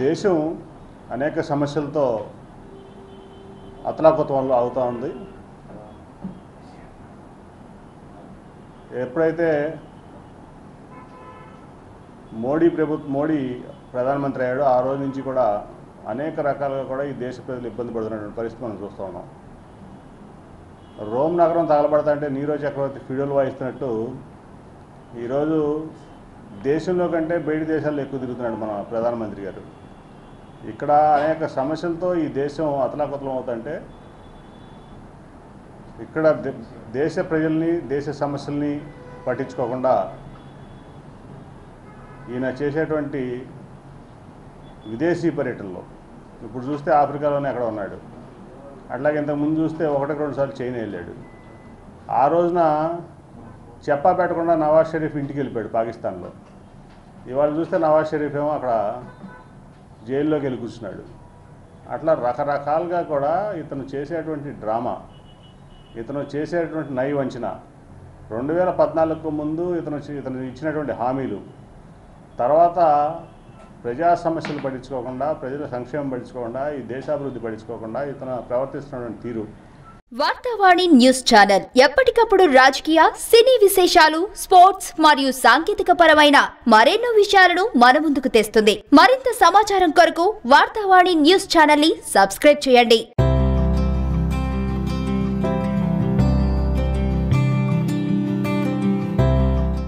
దేశం అనేక సమస్యలతో అతలాకుతలంలో అవుతూ ఉంది. ఎప్పుడైతే మోడీ ప్రధానమంత్రి అయ్యాడో ఆ రోజు నుంచి కూడా అనేక రకాలుగా కూడా ఈ దేశ ప్రజలు ఇబ్బంది పడుతున్నటువంటి పరిస్థితి మనం చూస్తూ ఉన్నాం. రోమ్ నగరం తగలబడతా అంటే నీరో చక్రవర్తి ఫిడోల్ వాయిస్తున్నట్టు ఈరోజు దేశంలో కంటే బయట దేశాల్లో ఎక్కువ తిరుగుతున్నాడు మన ప్రధానమంత్రి గారు. ఇక్కడ అనేక సమస్యలతో ఈ దేశం అతలాకుతలం అవుతుంటే ఇక్కడ దేశ ప్రజల్ని దేశ సమస్యల్ని పట్టించుకోకుండా ఈయన చేసేటువంటి విదేశీ పర్యటనలో ఇప్పుడు చూస్తే ఆఫ్రికాలోనే అక్కడ ఉన్నాడు. అట్లాగే ఇంతకుముందు చూస్తే 1-2 సార్లు చైనా వెళ్ళాడు. ఆ రోజున చెప్పా పెట్టకుండా నవాజ్ షరీఫ్ ఇంటికి వెళ్ళిపోయాడు పాకిస్తాన్లో. ఇవాళ చూస్తే నవాజ్ షరీఫ్ ఏమో అక్కడ జైల్లోకి వెళ్ళి కూర్చున్నాడు. అట్లా రకరకాలుగా కూడా ఇతను చేసేటువంటి డ్రామా, ఇతను చేసేటువంటి నయవంచన 2014కు ముందు ఇతను ఇచ్చినటువంటి హామీలు, తర్వాత ప్రజా సమస్యలు పట్టించుకోకుండా, ప్రజల సంక్షేమం పట్టించుకోకుండా, ఈ దేశాభివృద్ధి పట్టించుకోకుండా ఇతను ప్రవర్తిస్తున్నటువంటి తీరు. వార్తావాణి న్యూస్ ఛానల్ ఎప్పటికప్పుడు రాజకీయ, సినీ విశేషాలు, స్పోర్ట్స్ మరియు సాంకేతిక పరమైన మరెన్నో విషయాలను మన ముందుకు తెస్తుంది. మరింత సమాచారం కొరకు వార్తావాణి న్యూస్ ఛానల్ ని సబ్స్క్రైబ్ చేయండి.